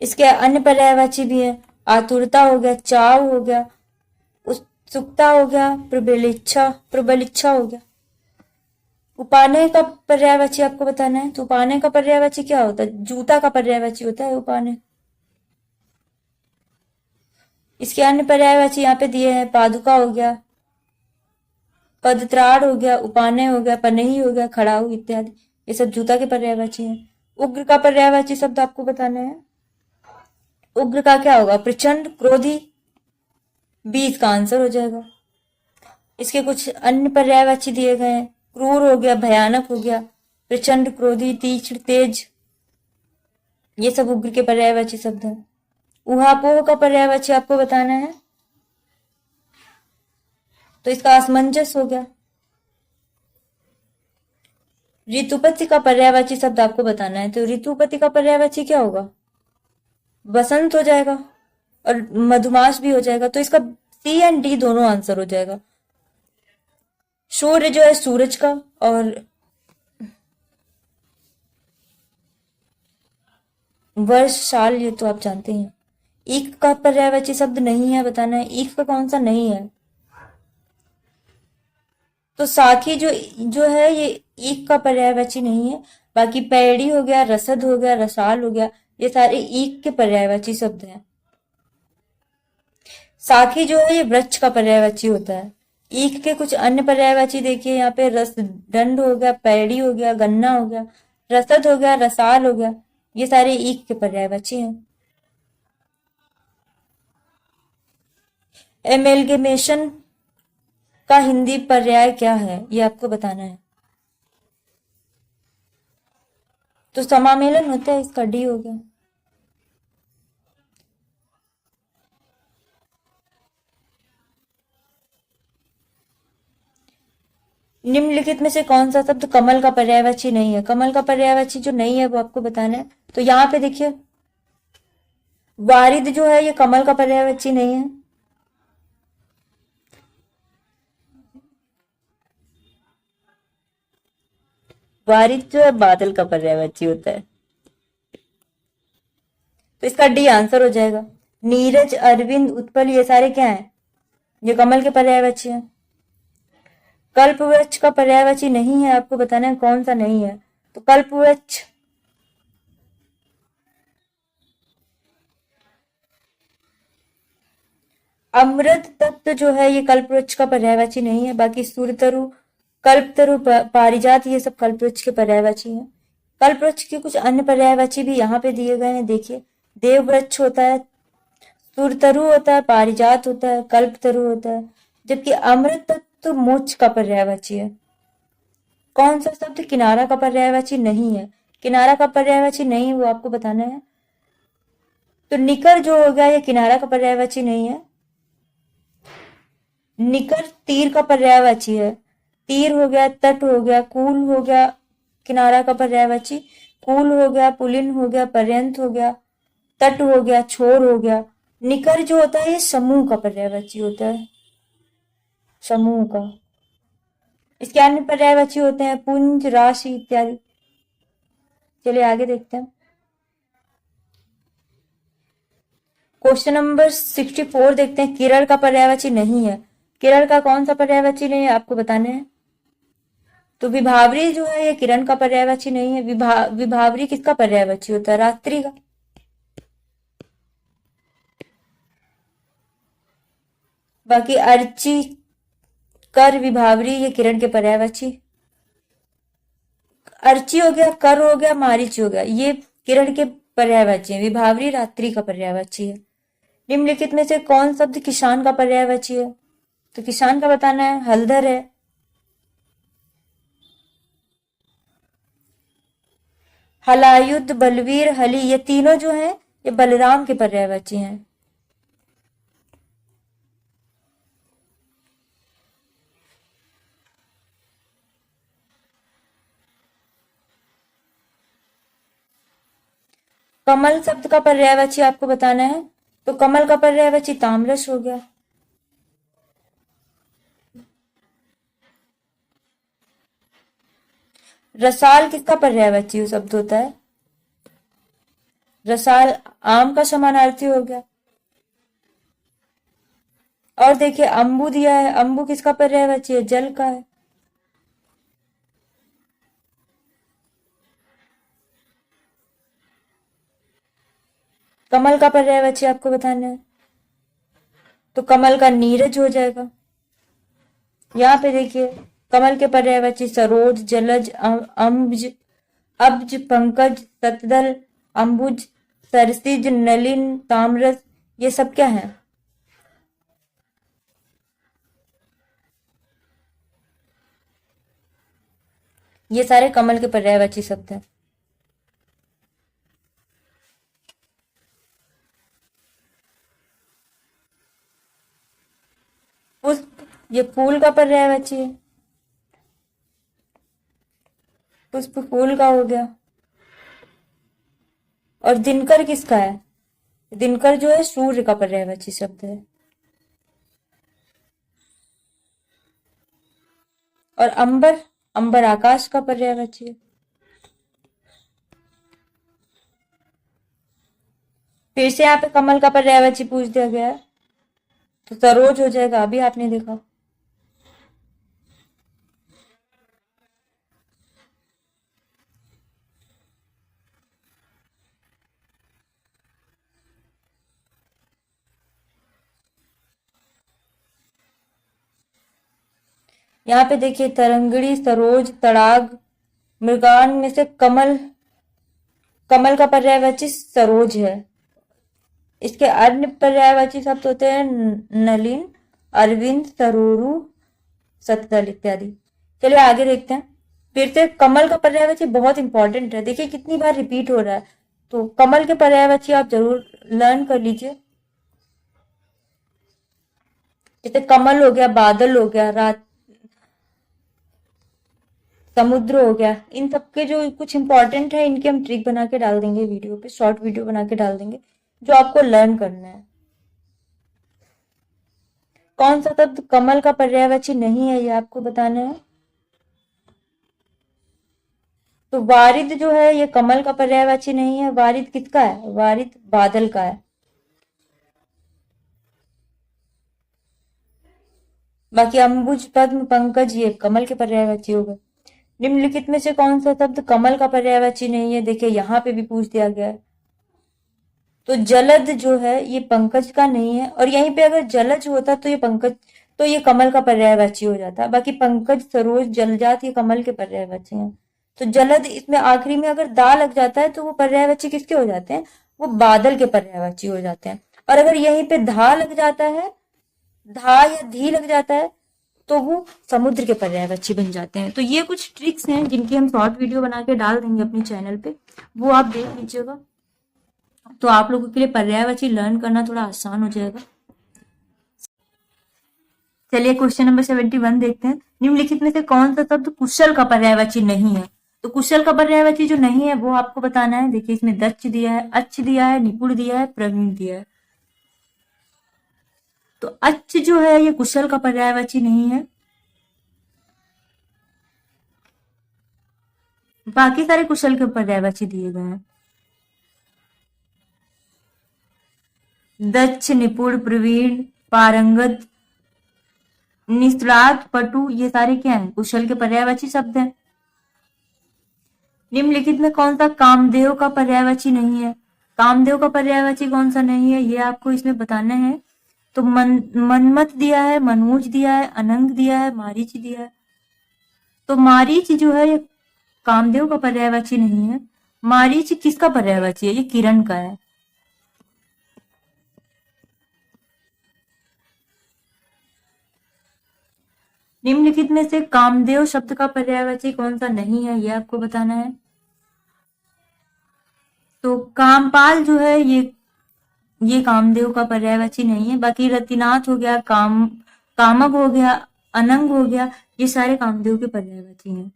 इसके अन्य पर्यायवाची भी है, आतुरता हो गया, चाव हो गया, उत्सुकता हो गया, प्रबल इच्छा हो गया। उपानय का पर्यायवाची आपको बताना है। तो उपानय का पर्यायवाची क्या होता है, जूता का पर्यायवाची होता है उपानय। इसके अन्य पर्यायवाची यहाँ पे दिए हैं, पादुका हो गया, पदत्राण हो गया, उपानय हो गया, पनही हो गया, खड़ाऊ इत्यादि। ये सब जूता के पर्यायवाची हैं। उग्र का पर्यायवाची शब्द आपको बताना है। उग्र का क्या होगा, प्रचंड, क्रोधी, 20 का आंसर हो जाएगा। इसके कुछ अन्य पर्यायवाची दिए गए हैं, क्रूर हो गया, भयानक हो गया, प्रचंड, क्रोधी, तीक्ष्ण, तेज। ये सब उग्र के पर्यायवाची शब्द हैं। उहापोह का पर्यायवाची आपको बताना है। तो इसका असमंजस हो गया। ऋतुपति का पर्यायवाची शब्द आपको बताना है। तो ऋतुपति का पर्यायवाची क्या होगा, बसंत हो जाएगा और मधुमास भी हो जाएगा। तो इसका सी एंड डी दोनों आंसर हो जाएगा। सूर्य जो है सूरज का, और वर्ष, साल, ये तो आप जानते हैं। ईक का पर्यायवाची शब्द नहीं है, बताना है ईक का कौन सा नहीं है। तो साखी जो जो है ये ईक का पर्यायवाची नहीं है, बाकी पैड़ी हो गया, रसद हो गया, रसाल हो गया, ये सारे ईक के पर्यायवाची शब्द हैं। साखी जो है ये वृक्ष का पर्यायवाची होता है। ईक के कुछ अन्य पर्यायवाची देखिए यहाँ पे, रस दंड हो गया, पैड़ी हो गया, गन्ना हो गया, रसद हो गया, रसाल हो गया, ये सारे ईक के पर्यायवाची हैं। एमेलगेमेशन का हिंदी पर्याय क्या है, ये आपको बताना है। तो समामेलन होता है, इसका डी हो गया। निम्नलिखित में से कौन सा शब्द कमल का पर्यायवाची नहीं है। कमल का पर्यायवाची जो नहीं है वो आपको बताना है। तो यहाँ पे देखिए, वारिद जो है ये कमल का पर्यायवाची नहीं है। वारिद जो है बादल का पर्यायवाची होता है। तो इसका डी आंसर हो जाएगा। नीरज, अरविंद, उत्पल, ये सारे क्या हैं, ये कमल के पर्यायवाची हैं। कल्पवृक्ष का पर्यायवाची नहीं है, आपको बताना है कौन सा नहीं है। तो कल्पवृक्ष, अमृत तत्व जो है ये कल्पवृक्ष का पर्यायवाची नहीं है, बाकी सूर्यतरु, कल्पतरु, पारिजात, ये सब कल्पवृक्ष के पर्यायवाची हैं। कल्पवृक्ष के कुछ अन्य पर्यायवाची भी यहाँ पे दिए गए हैं, देखिए। देववृक्ष होता है, सूर्यतरु होता है, पारिजात होता है, कल्पतरु होता है, जबकि अमृत तत्व मोक्ष का पर्यायवाची है। कौन सा शब्द किनारा का पर्यायवाची नहीं है। किनारा का पर्यायवाची नहीं, वो आपको बताना है। तो निकर जो हो गया ये किनारा का पर्यायवाची नहीं है। निकर तीर का पर्यायवाची है। तीर हो गया, तट हो गया, कूल हो गया, किनारा का पर्यायवाची। कूल हो गया, पुलिन हो गया, पर्यंत हो गया, तट हो गया, छोर हो गया। निकर जो होता है ये समूह का पर्यायवाची होता है, समूह का। इसके अन्य पर्यायवाची होते हैं पुंज, राशि इत्यादि। चलिए आगे देखते हैं। क्वेश्चन नंबर 64 देखते हैं। केरल का पर्यायवाची नहीं है। केरल का कौन सा पर्यायवाची नहीं है आपको बताने हैं। तो विभावरी जो है ये किरण का पर्यायवाची नहीं है। विभावरी किसका पर्यायवाची होता है, रात्रि का। बाकी अर्ची, कर, विभावरी, ये किरण के पर्यायवाची। अर्ची हो गया, कर हो गया, मारीच हो गया, ये किरण के पर्यायवाची है। विभावरी रात्रि का पर्यायवाची है। निम्नलिखित में से कौन शब्द किसान का पर्यायवाची है। तो किसान का बताना है, हलधर है। हलायुध, बलवीर, हली, ये तीनों जो हैं ये बलराम के पर्यायवाची हैं। कमल शब्द का पर्यायवाची आपको बताना है, तो कमल का पर्यायवाची ताम्रश हो गया। रसाल किसका पर्यायवाची शब्द होता है? रसाल आम का समानार्थी हो गया। और देखिए अंबु दिया है, अंबु किसका पर्यायवाची है? जल का है। कमल का पर्यायवाची आपको बताना है, तो कमल का नीरज हो जाएगा। यहाँ पे देखिए कमल के पर्यायवाची सरोज, जलज, अम्बज, अब्ज, पंकज, सतदल, अंबुज, सरसिज, नलिन, ताम्रस, ये सब क्या है? ये सारे कमल के पर्यायवाची शब्द हैं। पुष्प, ये फूल का पर्यायवाची है। पुष्प फूल का हो गया। और दिनकर किसका है? दिनकर जो है सूर्य का पर्यायवाची शब्द है। और अंबर, अंबर आकाश का पर्यायवाची है। फिर से यहाँ पे कमल का पर्यायवाची पूछ दिया गया है, तो सरोज हो जाएगा, अभी आपने देखा। यहाँ पे देखिए तरंगड़ी, सरोज, तड़ाग, मृगान में से कमल, कमल का पर्यायवाची सरोज है। इसके अन्य पर्यायवाची शब्द होते हैं नलिन, अरविंद, सरोरु, सतदल इत्यादि। चलिए आगे देखते हैं। फिर से कमल का पर्यायवाची बहुत इंपॉर्टेंट है, देखिए कितनी बार रिपीट हो रहा है, तो कमल के पर्यायवाची आप जरूर लर्न कर लीजिए। जैसे कमल हो गया, बादल हो गया, रात, समुद्र हो गया, इन सबके जो कुछ इंपॉर्टेंट है इनके हम ट्रिक बना के डाल देंगे वीडियो पे, शॉर्ट वीडियो बना के डाल देंगे जो आपको लर्न करना है। कौन सा शब्द कमल का पर्यायवाची नहीं है ये आपको बताना है। तो वारिद जो है ये कमल का पर्यायवाची नहीं है। वारिद किसका है? वारिद बादल का है। बाकी अंबुज, पद्म, पंकज ये कमल के पर्यायवाची हो गए। निम्नलिखित में से कौन सा शब्द कमल का पर्यायवाची नहीं है? देखिए यहाँ पे भी पूछ दिया गया है। तो जलद जो है ये पंकज का नहीं है, और यहीं पे अगर जलज होता तो ये पंकज, तो ये कमल का पर्यायवाची हो जाता। बाकी पंकज, सरोज, जलजात ये कमल के पर्यायवाची हैं। तो जलद इसमें आखिरी में अगर दा लग जाता है तो वो पर्यायवाची किसके हो जाते हैं? वो बादल के पर्यायवाची हो जाते हैं। और अगर यहीं पे धा लग जाता है, धा या धी लग जाता है, तो वो समुद्र के पर्यायवाची बन जाते हैं। तो ये कुछ ट्रिक्स हैं जिनकी हम शॉर्ट वीडियो बना के डाल देंगे अपने चैनल पे, वो आप देख लीजिएगा, तो आप लोगों के लिए पर्यायवाची लर्न करना थोड़ा आसान हो जाएगा। चलिए क्वेश्चन नंबर 71 देखते हैं। निम्नलिखित में से कौन सा शब्द कुशल का पर्यायवाची नहीं है? तो कुशल का पर्यायवाची जो नहीं है वो आपको बताना है। देखिए इसमें दक्ष दिया है, अच्छ दिया है, निपुण दिया है, प्रवीण दिया है। तो अच्छ जो है ये कुशल का पर्यायवाची नहीं है। बाकी सारे कुशल के पर्यायवाची दिए गए हैं। दक्ष, निपुण, प्रवीण, पारंगत, निष्णात, पटु, ये सारे क्या हैं? कुशल के पर्यायवाची शब्द हैं। निम्नलिखित में कौन सा कामदेव का पर्यायवाची नहीं है? कामदेव का पर्यायवाची कौन सा नहीं है ये आपको इसमें बताना है। तो मनमत दिया है, मनोज दिया है, अनंग दिया है, मारीच दिया है। तो मारीच जो है ये कामदेव का पर्यायवाची नहीं है। मारीच किसका पर्यायवाची है? ये किरण का है। निम्नलिखित में से कामदेव शब्द का पर्यायवाची कौन सा नहीं है ये आपको बताना है। तो कामपाल जो है ये कामदेव का पर्यायवाची नहीं है। बाकी रतिनाथ हो गया, कामक हो गया, अनंग हो गया, ये सारे कामदेव के पर्यायवाची हैं।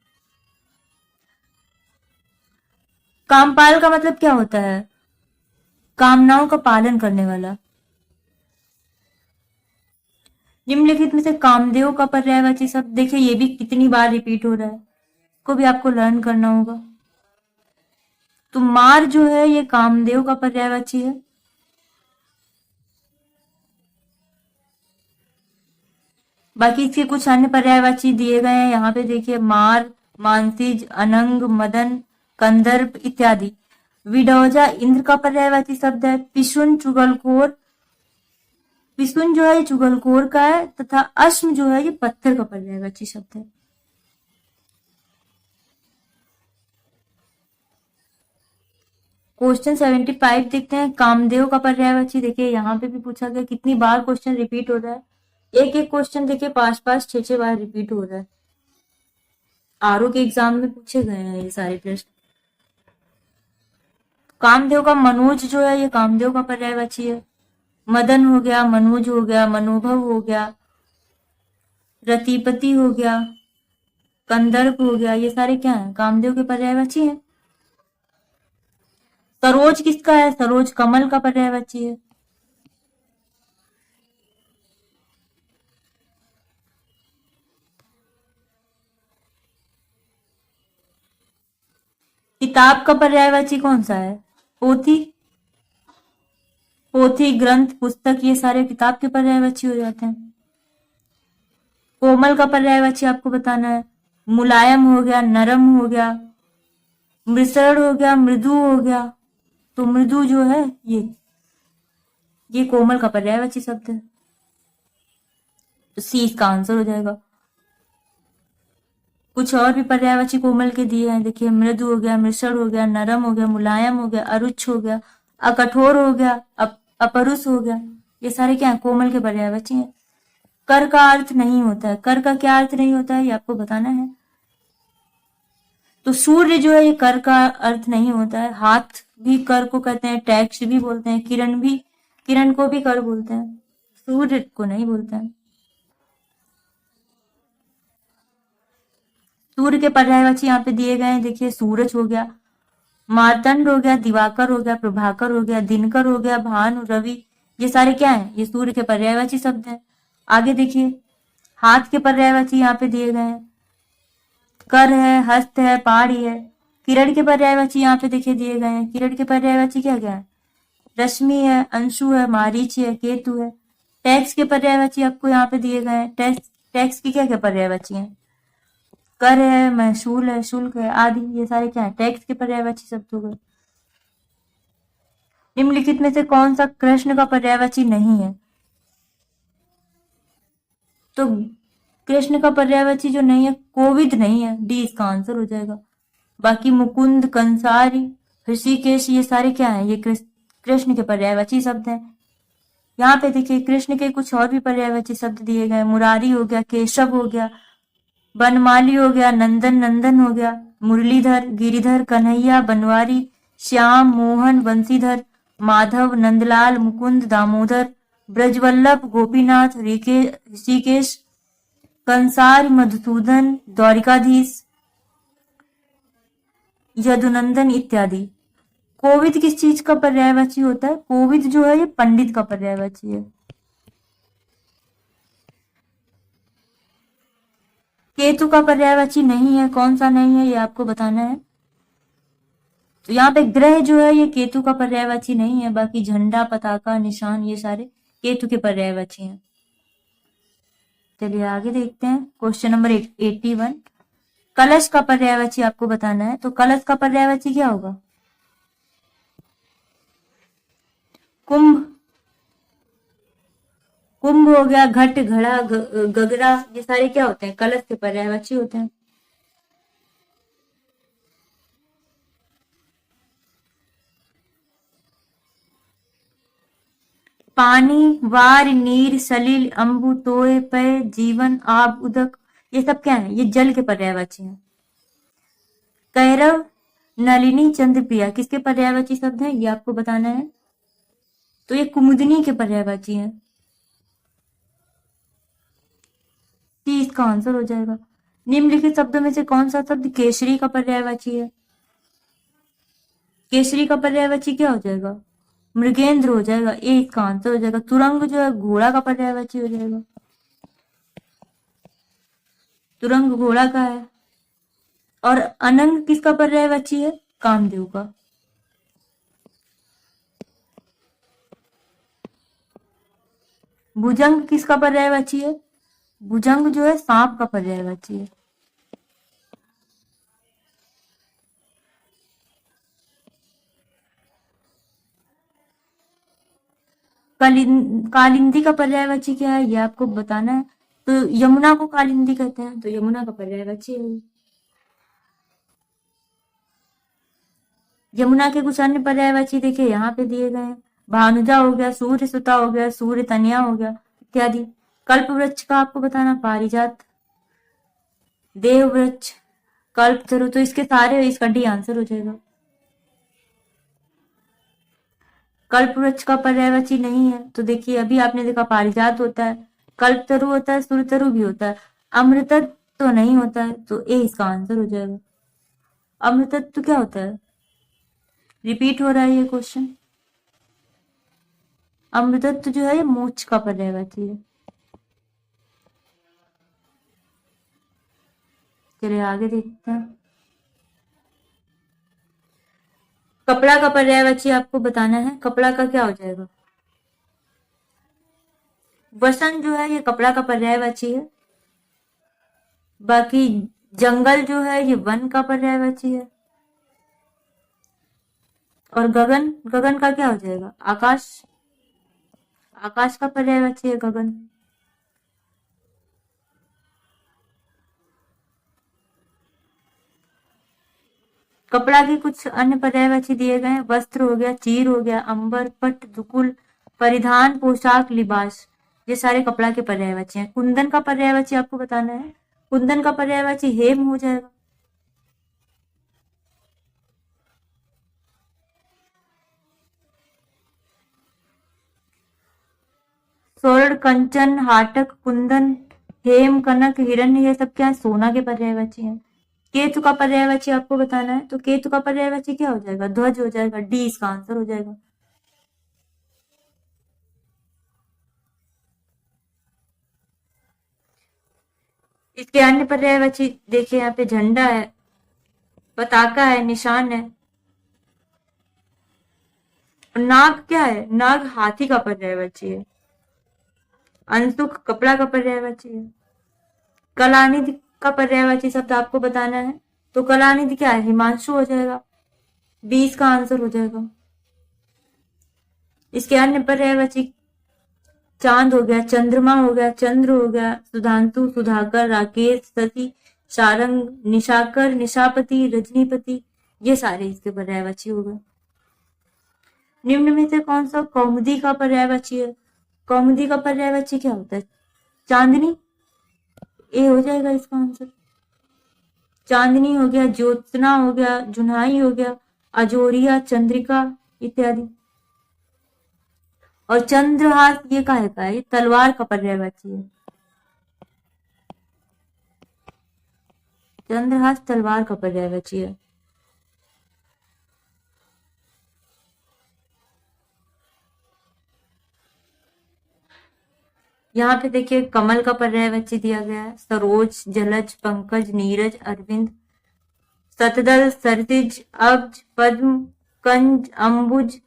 कामपाल का मतलब क्या होता है? कामनाओं का पालन करने वाला। निम्नलिखित में से कामदेव का पर्यायवाची शब्द, देखिए ये भी कितनी बार रिपीट हो रहा है, को भी आपको लर्न करना होगा। तो मार जो है ये कामदेव का पर्यायवाची है। बाकी इसके कुछ अन्य पर्यायवाची दिए गए हैं यहाँ पे, देखिए मार, मानसिज, अनंग, मदन, कंदर्प इत्यादि। विडौजा इंद्र का पर्यायवाची शब्द है। पिशुन चुगलखोर, पिशुन जो है ये चुगलखोर का है, तथा अश्म जो है ये पत्थर का पर्यायवाची शब्द है। क्वेश्चन 75 देखते हैं, कामदेव का पर्यायवाची। देखिए यहाँ पे भी पूछा गया, कितनी बार क्वेश्चन रिपीट हो रहा है, एक एक क्वेश्चन देखिए 5-5 6-6 बार रिपीट हो रहा है। आरओ के एग्जाम में पूछे गए हैं ये सारे प्रश्न। कामदेव का मनोज जो है ये कामदेव का पर्यायवाची है। मदन हो गया, मनोज हो गया, मनोभव हो गया, रतिपति हो गया, कंदर्प हो गया, ये सारे क्या हैं? कामदेव के पर्यायवाची हैं। सरोज किसका है? सरोज कमल का पर्यायवाची है। किताब का पर्यायवाची कौन सा है? पोथी, पोथी, ग्रंथ, पुस्तक, ये सारे किताब के पर्यायवाची हो जाते हैं। कोमल का पर्यायवाची आपको बताना है। मुलायम हो गया, नरम हो गया, मृषण हो गया, मृदु हो गया। तो मृदु जो है ये कोमल का पर्यायवाची शब्द है। तो सी इसका आंसर हो जाएगा। कुछ और भी पर्यायवाची कोमल के दिए हैं, देखिए मृदु हो गया, मृषण हो गया, नरम हो गया, मुलायम हो गया, अरुच्छ हो गया, अकठोर हो गया, अपरुष हो गया, ये सारे क्या है? कोमल के पर्यायवाची हैं। कर का अर्थ नहीं होता है। कर का क्या अर्थ नहीं होता है ये आपको बताना है। तो सूर्य जो है ये कर का अर्थ नहीं होता है। हाथ भी कर को कहते हैं, टैक्स भी बोलते हैं, किरण को भी कर बोलते हैं, सूर्य को नहीं बोलते हैं। सूर्य के पर्यायवाची यहाँ पे दिए गए हैं, देखिए सूरज हो गया, मार्तंड हो गया, दिवाकर हो गया, प्रभाकर हो गया, दिनकर हो गया, भानु, रवि, ये सारे क्या है? ये सूर्य के पर्यायवाची शब्द हैं। आगे देखिए हाथ के पर्यायवाची यहाँ पे दिए गए हैं, कर है, हस्त है, पाड़ी है। किरण के पर्यायवाची यहाँ पे देखिए दिए गए हैं। किरण के पर्यायवाची क्या क्या है? रश्मि है, अंशु है, मारीच है, केतु है। टैक्स के पर्यायवाची आपको यहाँ पे दिए गए हैं। टैक्स की क्या क्या पर्यायवाची हैं? कर है, महसूल है, शुल्क है आदि, ये सारे क्या है? टैक्स के पर्यायवाची शब्द हो गए। निम्नलिखित में से कौन सा कृष्ण का पर्यायवाची नहीं है? तो कृष्ण का पर्यायवाची जो नहीं है, कोविद नहीं है, डी इसका आंसर हो जाएगा। बाकी मुकुंद, कंसारी, ऋषिकेश, ये सारे क्या है? ये कृष्ण के पर्यायवाची शब्द हैं। यहाँ पे देखिए कृष्ण के कुछ और भी पर्यायवाची शब्द दिए गए। मुरारी हो गया, केशव हो गया, बनमाली हो गया, नंदन, नंदन हो गया, मुरलीधर, गिरिधर, कन्हैया, बनवारी, श्याम, मोहन, बंसीधर, माधव, नंदलाल, मुकुंद, दामोदर, ब्रजवल्लभ, गोपीनाथ, ऋषिकेश, कंसार, मधुसूदन, द्वारिकाधीश, यदुनंदन इत्यादि। कोविद किस चीज का पर्यायवाची होता है? कोविद जो है ये पंडित का पर्यायवाची है। केतु का पर्यायवाची नहीं है। कौन सा नहीं है ये आपको बताना है। तो यहाँ पे ग्रह जो है ये केतु का पर्यायवाची नहीं है। बाकी झंडा, पताका, निशान, ये सारे केतु के पर्यायवाची हैं। चलिए आगे देखते हैं क्वेश्चन नंबर 81। कलश का पर्यायवाची आपको बताना है। तो कलश का पर्यायवाची क्या होगा? कुंभ, कुंभ हो गया, घट, घड़ा, गगरा, ये सारे क्या होते हैं? कलश के पर्यायवाची होते हैं। पानी, वार, नीर, सलिल, अंबु, तोय, पय, जीवन, आब, उदक, ये सब क्या है? ये जल के पर्यायवाची हैं। कैरव, नलिनी चंद्रप्रिया किसके पर्यायवाची शब्द हैं, ये आपको बताना है। तो ये कुमुदनी के पर्यायवाची हैं। सी इसका आंसर हो जाएगा। निम्नलिखित शब्दों में से कौन सा शब्द केसरी का पर्यायवाची है? केसरी का पर्यायवाची क्या हो जाएगा? मृगेंद्र हो जाएगा। ए इसका आंसर हो जाएगा। तुरंग जो है घोड़ा का पर्यायवाची हो जाएगा। तुरंग घोड़ा का है। और अनंग किसका पर्यायवाची है? कामदेव का। भुजंग किसका पर्यायवाची है? भुजंग जो है सांप का पर्यायवाची है। कालिंदी का पर्यायवाची क्या है, ये आपको बताना है। तो यमुना को कालिंदी कहते हैं, तो यमुना का पर्यायवाची है। यमुना के कुछ अन्य पर्यायवाची देखिए यहाँ पे दिए गए हैं। भानुजा हो गया, सूर्य सुता हो गया, सूर्य तनिया हो गया इत्यादि। कल्प वृक्ष का आपको बताना, पारिजात, देव वृक्ष, कल्प तरु। तो इसके सारे, इसका डी आंसर हो जाएगा। कल्प वृक्ष का पर्यायवाची नहीं है, तो देखिए अभी आपने देखा पारिजात होता है, कल्प तरु होता है, सूर्य तरु भी होता है। अमृतत्व तो नहीं होता है, तो ए इसका आंसर हो जाएगा। अमृतत्व तो क्या होता है? रिपीट हो रहा है ये क्वेश्चन। अमृतत्व जो है ये मोक्ष का पर्यायवाची है। चलिए आगे देखते हैं। कपड़ा का पर्यायवाची आपको बताना है। कपड़ा का क्या हो जाएगा? वसन जो है ये कपड़ा का पर्यायवाची है। बाकी जंगल जो है ये वन का पर्यायवाची है। और गगन, गगन का क्या हो जाएगा? आकाश, आकाश का पर्यायवाची है गगन। कपड़ा के कुछ अन्य पर्यायवाची दिए गए हैं। वस्त्र हो गया, चीर हो गया, अंबर, पट, दुकुल, परिधान, पोशाक, लिबास, ये सारे कपड़ा के पर्यायवाची हैं। कुंदन का पर्यायवाची आपको बताना है। कुंदन का पर्यायवाची हेम हो जाएगा। स्वर्ण, कंचन, हाटक, कुंदन, हेम, कनक, हिरण्य, ये सब क्या है? सोना के पर्यायवाची हैं। केतु का पर्यायवाची आपको बताना है। तो केतु का पर्यायवाची क्या हो जाएगा? ध्वज हो जाएगा। डी इसका आंसर हो जाएगा। इसके अन्य पर्यायवाची देखिए, यहाँ पे झंडा है, पताका है, निशान है। नाग क्या है? नाग हाथी का पर्यायवाची है। अंशुक कपड़ा का पर्यायवाची है। कलानिधि का पर्यायवाची शब्द आपको बताना है। तो कलानिधि क्या है? हिमांशु हो जाएगा। 20 का आंसर हो जाएगा। इसके अन्य पर्यायवाची चांद हो गया, चंद्रमा हो गया, चंद्र हो गया, सुधांशु, सुधाकर, राकेश, शशि, सारंग, निशाकर, निशापति, रजनीपति, ये सारे इसके पर्यायवाची हो गए। निम्न में से कौन सा कौमुदी का पर्यायवाची है? कौमुदी का पर्यायवाची क्या होता है? चांदनी, ए हो जाएगा इसका आंसर। चांदनी हो गया, ज्योत्सना हो गया, जुन्हाई हो गया, अजोरिया, चंद्रिका इत्यादि। और चंद्रहास ये काहे का है? तलवार का पर्यायवाची है। चंद्रहास तलवार का पर्यायवाची है। यहाँ पे देखिए कमल का पर्यायवाची दिया गया है। सरोज, जलज, पंकज, नीरज, अरविंद, शतदल, सरसिज, अब्ज, पद्म, कंज, अंबुज,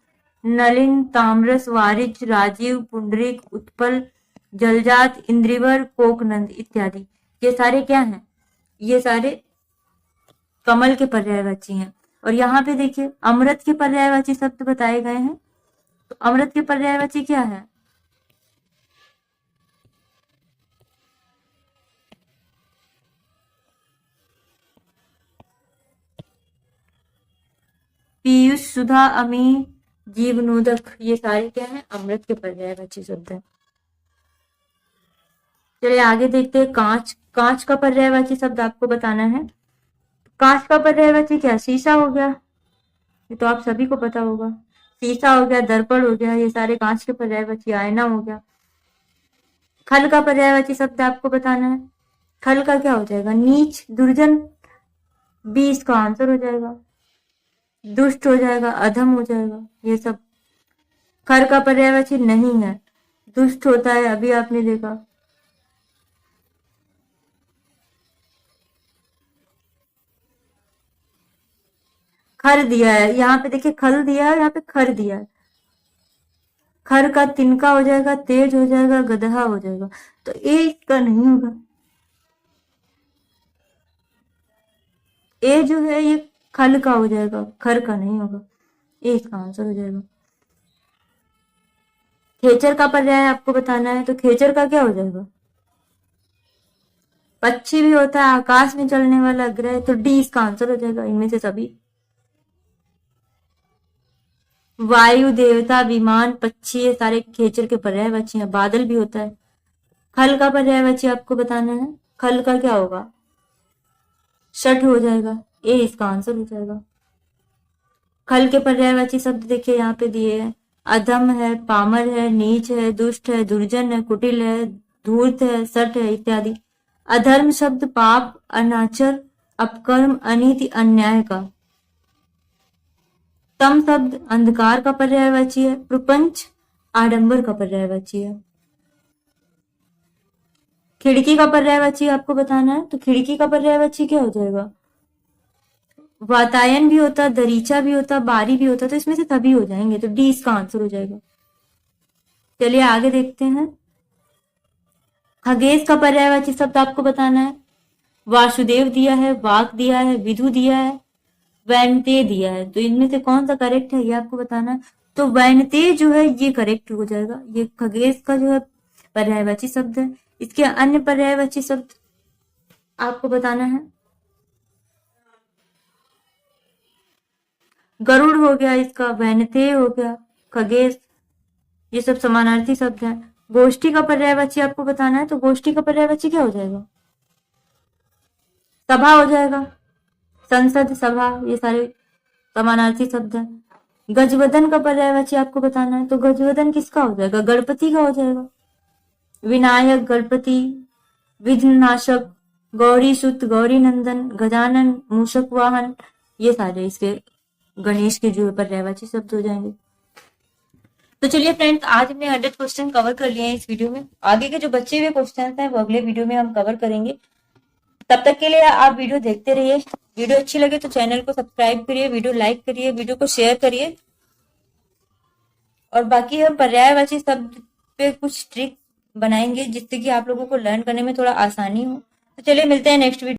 नलिन, ताम्रस, वारिज, राजीव, पुंडरीक, उत्पल, जलजात, इंद्रिवर, कोकनंद इत्यादि। ये सारे क्या हैं? ये सारे कमल के पर्यायवाची हैं। और यहाँ पे देखिए अमृत के पर्यायवाची शब्द बताए गए हैं। तो अमृत के पर्यायवाची क्या है? पीयूष, सुधा, अमी, जीवनोदक, ये सारे क्या हैं? अमृत के पर्यायवाची शब्द हैं। चलिए आगे देखते हैं। कांच, कांच का पर्यायवाची शब्द आपको बताना है। कांच का पर्यायवाची क्या? शीशा हो गया, ये तो आप सभी को पता होगा। शीशा हो गया, दर्पण हो गया, ये सारे कांच के पर्यायवाची। आईना हो गया। खल का पर्यायवाची शब्द आपको बताना है। खल का क्या हो जाएगा? नीच, दुर्जन, बी इसका आंसर हो जाएगा। दुष्ट हो जाएगा, अधम हो जाएगा, ये सब। खर का पर्यायवाची नहीं है, दुष्ट होता है, अभी आपने देखा। खर दिया है, यहाँ पे देखिए खल दिया है, यहाँ पे खर दिया है। खर का तिनका हो जाएगा, तेज हो जाएगा, गदहा हो जाएगा। तो एक का नहीं होगा। ए जो है ये खल का हो जाएगा, खर का नहीं होगा। ए इसका आंसर हो जाएगा। खेचर का पर्याय आपको बताना है, तो खेचर का क्या हो जाएगा? पक्षी भी होता है, आकाश में चलने वाला ग्रह, तो डी इसका आंसर हो जाएगा इनमें से सभी। वायु, देवता, विमान, पक्षी, ये सारे खेचर के पर्यायवाची हैं। बादल भी होता है। खल का पर्यायवाची आपको बताना है। खल का क्या होगा? षट हो जाएगा, ए इसका आंसर हो जाएगा। खल के पर्यायवाची शब्द देखिए यहाँ पे दिए हैं। अधम है, पामर है, नीच है, दुष्ट है, दुर्जन है, कुटिल है, धूर्त है, सट है, इत्यादि। अधर्म शब्द पाप, अनाचर, अपकर्म, अनीति, अन्याय का। तम शब्द अंधकार का पर्यायवाची है। प्रपंच आडंबर का पर्यायवाची है। खिड़की का पर्यायवाची आपको बताना है, तो खिड़की का पर्यायवाची क्या हो जाएगा? वातायन भी होता, दरीचा भी होता, बारी भी होता, तो इसमें से सभी हो जाएंगे, तो डी इसका आंसर हो जाएगा। चलिए आगे देखते हैं। खगेश का पर्यायवाची शब्द आपको बताना है। वासुदेव दिया है, वाक दिया है, विधु दिया है, वैनते दिया है, तो इनमें से कौन सा करेक्ट है ये आपको बताना है। तो वैनते जो है ये करेक्ट हो जाएगा। ये खगेश का जो है पर्यायवाची शब्द है। इसके अन्य पर्यायवाची शब्द आपको बताना है। गरुड़ हो गया इसका, वैनते हो गया, खगेश, ये सब समानार्थी शब्द हैं। गोष्ठी का पर्यायवाची आपको बताना है, तो गोष्ठी का पर्यायवाची क्या हो जाएगा? सभा हो जाएगा। संसद, सभा, ये सारे समानार्थी शब्द हैं। गजवदन का पर्यायवाची आपको बताना है, तो गजवदन किसका हो जाएगा? गणपति का हो जाएगा। विनायक, गणपति, विघ्ननाशक, गौरी सुत, गौरी नंदन, गजानन, मूषक वाहन, ये सारे इसके गणेश के जो पर्यायवाची शब्द हो जाएंगे। तो चलिए फ्रेंड्स, आज हमने 100 क्वेश्चन कवर कर लिए हैं इस वीडियो में। आगे के जो बचे हुए क्वेश्चन हैं वो अगले वीडियो में हम कवर करेंगे। तब तक के लिए आप वीडियो देखते रहिए। वीडियो अच्छी लगे तो चैनल को सब्सक्राइब करिए, वीडियो लाइक करिए, वीडियो को शेयर करिए। और बाकी हम पर्यायवाची शब्द पे कुछ ट्रिक बनाएंगे जिससे कि आप लोगों को लर्न करने में थोड़ा आसानी हो। तो चलिए मिलते हैं नेक्स्ट वीडियो।